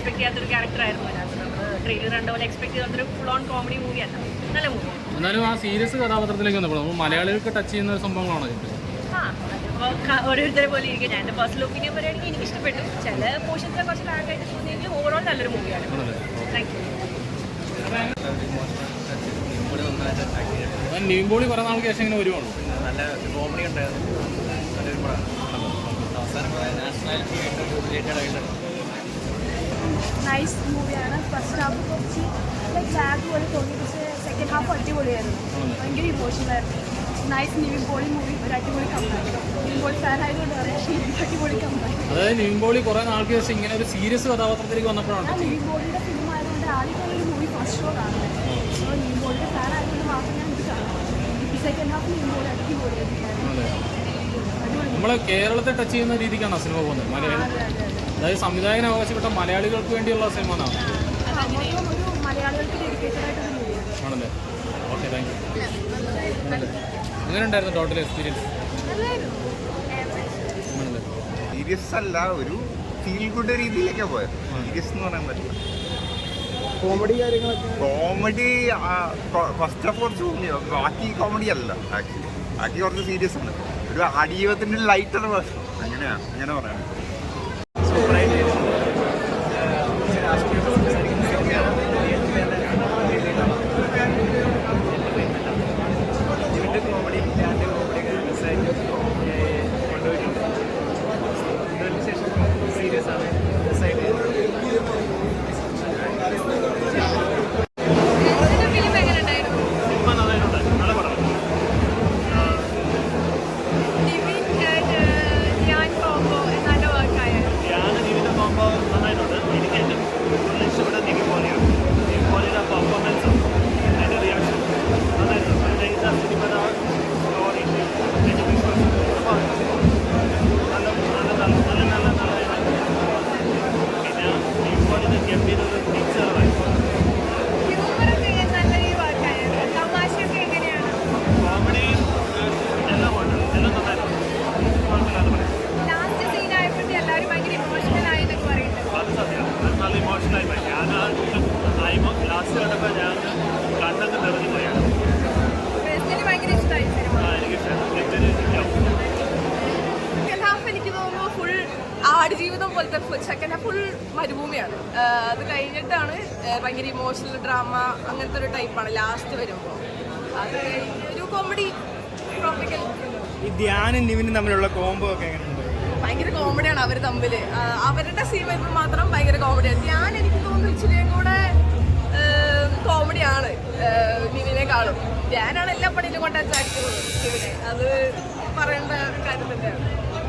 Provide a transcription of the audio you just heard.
Expect ചെയ്യാത്തൊരു ക്യാരക്ടറായിരുന്നു അതിനകത്ത്. നമ്മൾ ട്രെയിലർ കണ്ട പോലെ എക്സ്പെക്ട് ചെയ്യാത്തൊരു ഫുൾ ഓൺ കോമഡി മൂവിയല്ല, നല്ല മൂവി. എന്നാലും ആ സീരിയസ് കഥാപാത്രത്തിലേക്ക് വന്നപ്പോൾ നമ്മൾ മലയാളികൾക്ക് ടച്ച് ചെയ്യുന്ന സംഭവങ്ങളാണോ ഇത്? അതിപ്പോൾ ഓരോരുത്തരെ പോലെ ഇരിക്കും. ഞാൻ എൻ്റെ പേഴ്സണൽ ഒപ്പീനിയൻ പറയുകയാണെങ്കിൽ എനിക്ക് ഇഷ്ടപ്പെട്ടു. ചില പോർഷൻസിലെ കുറച്ച് ലാഗായിട്ട് തോന്നിയെങ്കിലും ഓവറോൾ നല്ലൊരു മൂവിയാണ്. Thank you. നിവിൻ പോളി കുറേ നാൾക്ക് ശേഷം ഇങ്ങനെ വരുവാണോ? നല്ല കോമഡി ഉണ്ടായിരുന്നു, നല്ലൊരു പടമാണ്. അവസാനം നാഷണാലിറ്റി ആയിട്ട് റിലേറ്റഡ് ആയിട്ട് നൈസ് മൂവിയാണ്. ഫസ്റ്റ് ഹാഫ് കുറച്ച് ലാഗ് പോലെ തോന്നി, പക്ഷേ സെക്കൻഡ് ഹാഫ് അടിപൊളിയായിരുന്നു, ഭയങ്കര ഇമോഷണലായിരുന്നു. നൈസ് നിവിൻ പോളി മൂവി, ഒരു അടിപൊളി കമ്പാക്ക്. നിവിൻ പോളി ഫാൻ ആയതുകൊണ്ട് പറയാം, അടിപൊളി കമ്പാക്ക്. അതായത് നിവിൻ പോളി കുറേ നാൾക്ക് ശേഷം ഇങ്ങനെ ഒരു സീരിയസ് കഥാപാത്രത്തിലേക്ക് വന്നപ്പോഴാണ് നിവിൻ പോളിയുടെ ഫിലിം ആയതുകൊണ്ട് ആദ്യത്തെ ഒരു മൂവി ഫസ്റ്റ് ഷോ കാണുന്നത്. സോ നിവിൻ പോളിയുടെ ഫാൻ ആയതുകൊണ്ട് മാത്രം ഞാൻ ഇത് കാണാം. സെക്കൻഡ് ഹാഫ് നിവിൻ പോളി അടിപൊളിയായിരുന്നു. നമ്മളെ കേരളത്തെ ടച്ച് ചെയ്യുന്ന രീതിക്കാണ് സിനിമ പോകുന്നത്. മലയാളം അതായത് സംവിധായകൻ അവകാശപ്പെട്ട മലയാളികൾക്ക് വേണ്ടിയുള്ള സിനിമ എന്നാണ്. ഒരു മലയാളികൾക്ക് ഡെഡിക്കേറ്റഡ് ആയിട്ടൊരു മൂവിയാണ്. ആണല്ലേ? Okay, thank you. എങ്ങനെ ഉണ്ടായിരുന്നു ടോട്ടൽ എക്സ്പീരിയൻസ്? സീരിയസ് അല്ല, ഒരു ഫീൽ ഗുഡ് രീതിയിലേക്കാണ് പോയത്. സീരിയസ് എന്ന് പറയാൻ പറ്റില്ല. കോമഡി കാര്യങ്ങളൊക്കെ കോമഡി ഫസ്റ്റ് ഓഫ് കുറച്ച് ബാക്കി കോമഡി അല്ല, ആക്ച്വലി ബാക്കി കുറച്ച് സീരിയസ് ആണ്. ഒരു അടിയവത്തിൻ്റെ ലൈറ്റർ വേർഷൻ, അങ്ങനെയാണ് അങ്ങനെ പറയാം. കോമഡി രണ്ട് കോമഡി രസമായിട്ട് കൊണ്ടുപോയിട്ടുണ്ട്. ശേഷം സീരിയസ് ആണ്, രസമായിട്ട്. ആടുജീവിതം പോലത്തെ സെക്കൻഡ് ഹാഫ് ഫുൾ മരുഭൂമിയാണ്. അത് കഴിഞ്ഞിട്ടാണ് ഭയങ്കര ഇമോഷണൽ ഡ്രാമ അങ്ങനത്തെ ഒരു ടൈപ്പാണ് ലാസ്റ്റ് വരുമ്പോൾ. അത് ഒരു കോമഡി ട്രോപ്പിക്കൽ. ഈ ധ്യാനും നിവിനും തമ്മിലുള്ള കോംബോ ഒക്കെ എങ്ങനെയുണ്ട്? ഭയങ്കര കോമഡിയാണ് അവർ തമ്മിൽ. അവരുടെ സീൻ വരുമ്പോൾ മാത്രം ഭയങ്കര കോമഡിയാണ്. ധ്യാൻ എനിക്ക് തോന്നുന്നു ഇച്ചിരിയും കൂടെ കോമഡിയാണ് നിവിനെക്കാളും. ധ്യാനാണ് എല്ലാ പണിയിലും കൊണ്ടാച്ചാക്കുന്നത് നിവിനെ, അത് പറയേണ്ട കാര്യം തന്നെയാണ്.